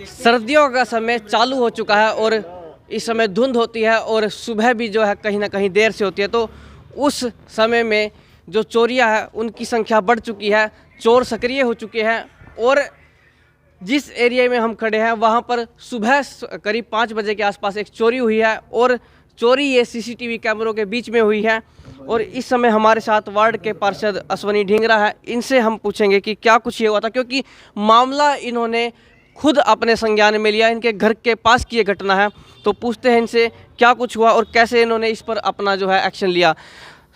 सर्दियों का समय चालू हो चुका है और इस समय धुंध होती है और सुबह भी जो है कहीं ना कहीं देर से होती है, तो उस समय में जो चोरियां हैं उनकी संख्या बढ़ चुकी है, चोर सक्रिय हो चुके हैं। और जिस एरिया में हम खड़े हैं वहाँ पर सुबह करीब 5 बजे के आसपास एक चोरी हुई है और चोरी ये सीसीटीवी कैमरों के बीच में हुई है। और इस समय हमारे साथ वार्ड के पार्षद अश्वनी ढींगरा है, इनसे हम पूछेंगे कि क्या कुछ ये हुआ था, क्योंकि मामला इन्होंने खुद अपने संज्ञान में लिया, इनके घर के पास की ये घटना है। तो पूछते हैं इनसे क्या कुछ हुआ और कैसे इन्होंने इस पर अपना जो है एक्शन लिया।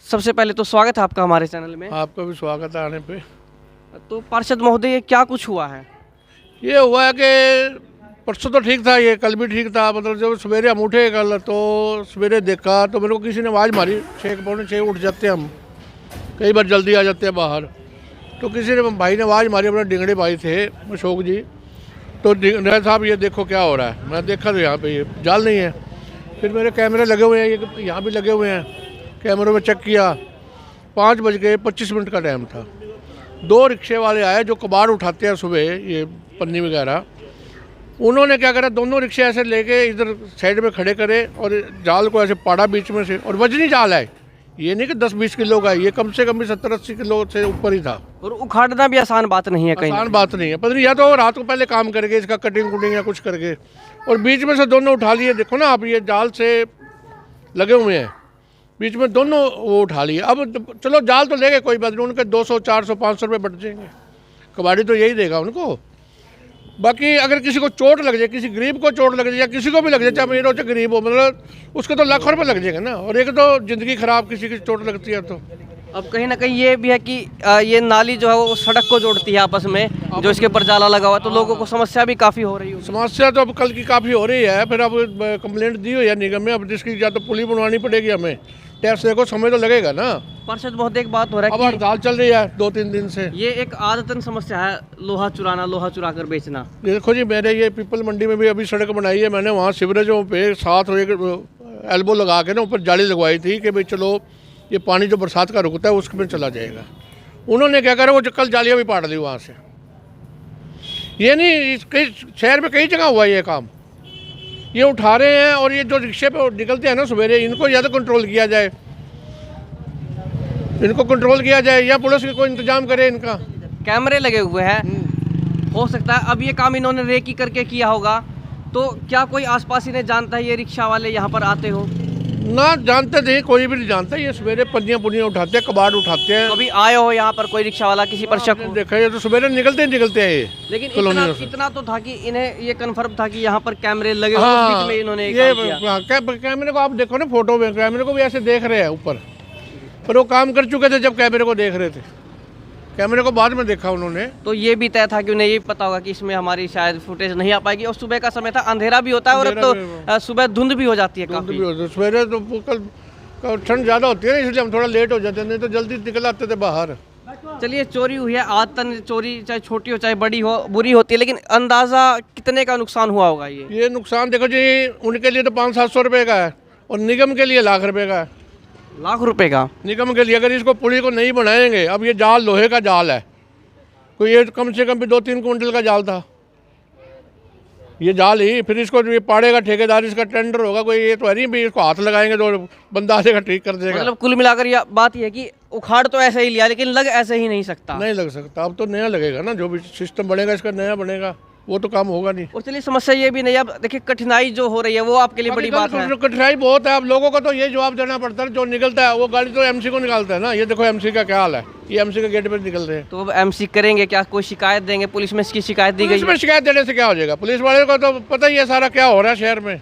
सबसे पहले तो स्वागत है आपका हमारे चैनल में। आपका भी स्वागत है आने पे। तो पार्षद महोदय, ये क्या कुछ हुआ है? ये हुआ है कि परसों तो ठीक था, ये कल भी ठीक था। मतलब जब सवेरे हम उठे कल तो सवेरे देखा तो मेरे को किसी ने आवाज़ मारी। 6 उठ जाते हैं हम, कई बार जल्दी आ जाते हैं बाहर। तो किसी ने भाई ने आवाज़ मारी, अपने डिंगड़े भाई थे अशोक जी। तो डिंगड़े साहब ये देखो क्या हो रहा है। मैं देखा तो यहाँ पे ये जाल नहीं है। फिर मेरे कैमरे लगे हुए हैं, ये यहाँ भी लगे हुए हैं, कैमरों में चेक किया। 5:25 का टाइम था। 2 रिक्शे वाले आए जो कबाड़ उठाते हैं सुबह, ये पन्नी वगैरह। उन्होंने क्या करा, दोनों रिक्शे ऐसे लेके इधर साइड में खड़े करे और जाल को ऐसे पाड़ा बीच में से। और वजनी जाल है, ये नहीं कि 10-20 किलो का है, ये कम से कम भी 70-80 किलो से ऊपर ही था। और उखाड़ना भी आसान बात नहीं है, कहीं आसान बात नहीं है। पता नहीं, या तो रात को पहले काम करके इसका कटिंग कुटिंग या कुछ करके, और बीच में से दोनों उठा लिए। देखो ना आप, ये जाल से लगे हुए हैं, बीच में दोनों वो उठा लिए। अब चलो जाल तो ले गए, कोई बात नहीं, उनके 200, 400, 500 रुपये बढ़ जाएंगे। कबाड़ी तो यही देगा उनको। बाकी अगर किसी को चोट लग जाए, किसी गरीब को चोट लग जाए या किसी को भी लग जाए, चाहे अमीर हो चाहे गरीब हो, मतलब उसके तो लाखों रुपये लग जाएंगे ना। और एक तो ज़िंदगी ख़राब, किसी की चोट लगती है तो। अब कहीं ना कहीं ये भी है कि ये नाली जो है वो सड़क को जोड़ती है आपस में, जो इसके ऊपर जाला लगा हुआ है, तो लोगों को समस्या भी काफ़ी हो रही है। समस्या तो अब कल की काफ़ी हो रही है। फिर अब कंप्लेंट दी हुई है निगम में, अब जिसकी या तो पुली बनवानी पड़ेगी हमें। टैक्स देखो, समय तो लगेगा ना। पार्षद बहुत एक बात हो रहा है अब हड़ताल चल रही है 2-3 दिन से। ये एक आदतन समस्या है, लोहा चुराना, लोहा चुरा कर बेचना। देखो जी, मेरे ये पीपल मंडी में भी अभी सड़क बनाई है मैंने, वहाँ सीवरेजों पे साथ एल्बो लगा के ना ऊपर जाली लगवाई थी कि भाई चलो ये पानी जो बरसात का रुकता है उसमें चला जाएगा। उन्होंने क्या करा, वो कल जालियाँ भी पाड़ दी वहाँ से। ये नहीं, कई शहर में कई जगह हुआ ये काम, ये उठा रहे हैं। और ये जो रिक्शे पे निकलते हैं ना सवेरे, इनको या तो कंट्रोल किया जाए, या पुलिस कोई इंतजाम करे इनका। कैमरे लगे हुए हैं, हो सकता है अब ये काम इन्होंने रेकी करके किया होगा। तो क्या कोई आसपास इन्हें जानता है ये रिक्शा वाले यहाँ पर आते हो? ना जानते थे, कोई भी नहीं जानता। ये सवेरे पन्नियाँ पुन्नियाँ उठाते हैं, कबाड़ उठाते हैं। कभी आए हो यहाँ पर कोई रिक्शा वाला, किसी पर शक हो? देखा, ये तो सवेरे निकलते हैं ये। लेकिन इतना तो था कि इन्हें ये कन्फर्म था कि यहाँ पर कैमरे लगे हुए, हाँ, उस बीच में इन्होंने ये कैमरे को आप देखो ना, फोटो में कैमरे को भी ऐसे देख रहे हैं ऊपर, पर वो काम कर चुके थे जब कैमरे को देख रहे थे। कैमरे को बाद में देखा उन्होंने। तो ये भी तय था कि उन्हें ये पता होगा कि इसमें हमारी शायद फुटेज नहीं आ पाएगी। और सुबह का समय था, अंधेरा भी होता है और अब तो सुबह धुंध भी हो जाती है काफी। सवेरे तो कल ठंड ज़्यादा होती है, इसलिए हम थोड़ा लेट हो जाते हैं, नहीं तो जल्दी निकल आते थे बाहर। चलिए, चोरी हुई है, आदतन चोरी चाहे छोटी हो चाहे बड़ी हो, बुरी होती है, लेकिन अंदाजा कितने का नुकसान हुआ होगा? ये नुकसान देखो जी, उनके लिए तो 500-700 रुपये का है और निगम के लिए लाख रुपये का है। लाख रुपए का निगम के लिए। अगर इसको पुली को नहीं बनाएंगे, अब ये जाल लोहे का जाल है, कोई ये कम से कम भी 2-3 कुंटल का जाल था ये जाल ही। फिर इसको ये पाड़ेगा ठेकेदार, इसका टेंडर होगा कोई, ये तो है नहीं भी इसको हाथ लगाएंगे तो बंदा आएगा ठीक कर देगा। मतलब कुल मिलाकर ये बात ये है कि उखाड़ तो ऐसे ही लिया, लेकिन लग ऐसे ही नहीं सकता। नहीं लग सकता, अब तो नया लगेगा ना, जो भी सिस्टम बनेगा इसका नया बनेगा, वो तो काम होगा नहीं। और चलिए, समस्या ये भी नहीं, अब देखिए कठिनाई जो हो रही है वो आपके लिए बड़ी बात है। कठिनाई बहुत है, अब लोगों को तो ये जवाब देना पड़ता है। जो निकलता है वो गाड़ी तो एमसी को निकालता है ना। ये देखो एमसी का क्या हाल है, ये एमसी के गेट पे निकल रहे हैं। तो अब एमसी करेंगे क्या, कोई शिकायत देंगे? पुलिस में इसकी शिकायत दी गई? पुलिस में शिकायत देने से क्या हो जाएगा? पुलिस वाले को तो पता ही है सारा क्या हो रहा है शहर में,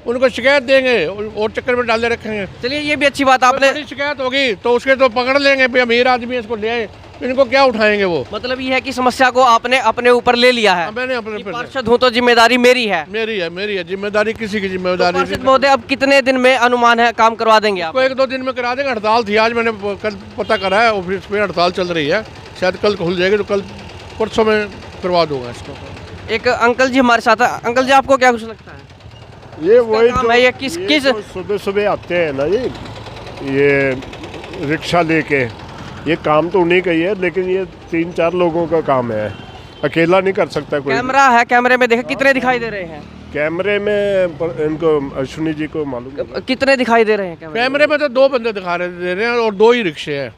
उनको शिकायत देंगे और चक्कर में डाले रखेंगे। चलिए, ये भी अच्छी बात आपने। बड़ी शिकायत होगी तो उसके तो पकड़ लेंगे, भाई अमीर आदमी इसको ले आए, इनको क्या उठाएंगे वो। मतलब ये है कि समस्या को आपने अपने ऊपर ले लिया है। मैंने अपने पार्षद हूँ तो जिम्मेदारी मेरी है। मेरी है जिम्मेदारी, किसी की जिम्मेदारी नहीं। महोदय, अब कितने दिन में अनुमान है काम करवा देंगे आप? 1-2 दिन में करा देंगे। हड़ताल थी आज, मैंने कल पता करा है ऑफिस में हड़ताल चल रही है, शायद कल खुल जाएगी, तो कल परसों में करवा दूंगा इसको। एक अंकल जी हमारे साथ है। अंकल जी, आपको क्या कुछ लगता है? ये वही जो है, ये किस सुबह आते हैं ना जी, ये रिक्शा लेके, ये काम तो उन्हीं का ही है, लेकिन ये 3-4 लोगों का काम है। अकेला नहीं कर सकता कोई। कैमरा है, कैमरे में देखा कितने दिखाई दे रहे हैं? कैमरे में इनको अश्विनी जी को मालूम है। कितने दिखाई दे रहे हैं कैमरे? कैमरे में तो 2 बंदे दिखा रहे दे रहे हैं और 2 ही रिक्शे हैं।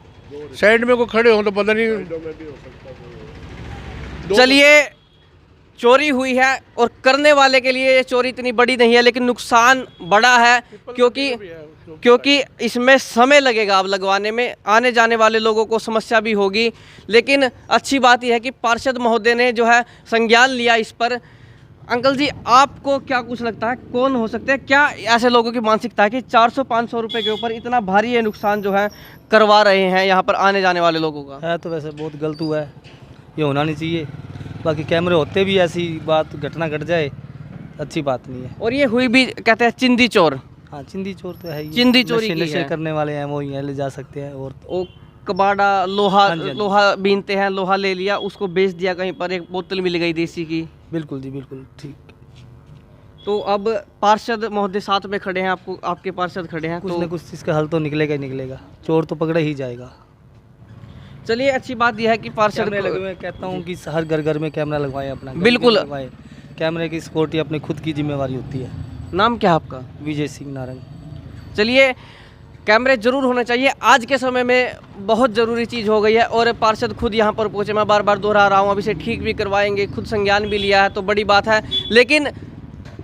साइड में कोई खड़े हो तो पता नहीं। चलिए, चोरी हुई है और करने वाले के लिए ये चोरी इतनी बड़ी नहीं है, लेकिन नुकसान बड़ा है क्योंकि इसमें समय लगेगा अब लगवाने में, आने जाने वाले लोगों को समस्या भी होगी। लेकिन अच्छी बात यह है कि पार्षद महोदय ने जो है संज्ञान लिया इस पर। अंकल जी, आपको क्या कुछ लगता है कौन हो सकते हैं? क्या ऐसे लोगों की मानसिकता है कि 400-500 रुपए के ऊपर इतना भारी ये नुकसान जो है करवा रहे हैं यहाँ पर आने जाने वाले लोगों का? है तो वैसे बहुत गलत हुआ है, ये होना नहीं चाहिए। बाकी कैमरे होते भी ऐसी बात घटना घट जाए अच्छी बात नहीं है। और ये हुई भी कहते हैं चिंदी चोर। हाँ, चिंदी चोर तो है ही। चिंदी चोरी की नशे है। करने वाले हैं वो ही ले जा सकते हैं। और वो कबाड़ा लोहा हाँ जी, हाँ जी। लोहा बीनते हैं, लोहा ले लिया, उसको बेच दिया कहीं पर, एक बोतल मिल गई देसी की। बिल्कुल जी, बिल्कुल ठीक। तो अब पार्षद महोदय साथ में खड़े हैं, आपको आपके पार्षद खड़े हैं, कुछ तो न कुछ इसका हल तो निकलेगा ही निकलेगा। चोर तो पकड़ा ही जाएगा। चलिए, अच्छी बात यह है कि पार्षद कैमरे लगे हुए हैं, कहता हूँ कि हर घर घर में कैमरा लगवाएं अपना। बिल्कुल। लगवाएं। कैमरे की सिक्योरिटी अपनी खुद की जिम्मेवारी होती है। नाम क्या है आपका? विजय सिंह नारंग। चलिए, कैमरे जरूर होने चाहिए, आज के समय में बहुत ज़रूरी चीज़ हो गई है। और पार्षद खुद यहाँ पर पहुँचे, मैं बार बार दोहरा रहा हूँ, अब इसे ठीक भी करवाएंगे, खुद संज्ञान भी लिया है, तो बड़ी बात है। लेकिन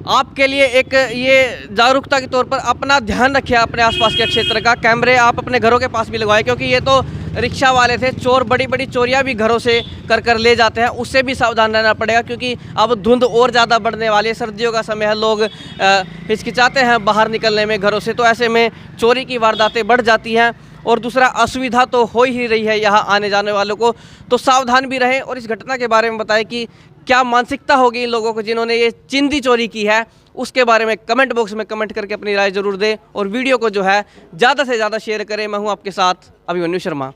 आपके लिए एक ये जागरूकता के तौर पर अपना ध्यान रखिए, अपने आसपास के क्षेत्र का कैमरे आप अपने घरों के पास भी लगवाएं, क्योंकि ये तो रिक्शा वाले थे, चोर बड़ी बड़ी चोरियां भी घरों से कर ले जाते हैं, उससे भी सावधान रहना पड़ेगा। क्योंकि अब धुंध और ज़्यादा बढ़ने वाली है, सर्दियों का समय है, लोग हिचकिचाते हैं बाहर निकलने में घरों से, तो ऐसे में चोरी की वारदातें बढ़ जाती हैं। और दूसरा, असुविधा तो हो ही रही है यहाँ आने जाने वालों को, तो सावधान भी रहें। और इस घटना के बारे में बताएं कि क्या मानसिकता होगी इन लोगों को जिन्होंने ये चिंदी चोरी की है, उसके बारे में कमेंट बॉक्स में कमेंट करके अपनी राय जरूर दें। और वीडियो को जो है ज़्यादा से ज़्यादा शेयर करें। मैं हूँ आपके साथ अभिमन्यु शर्मा।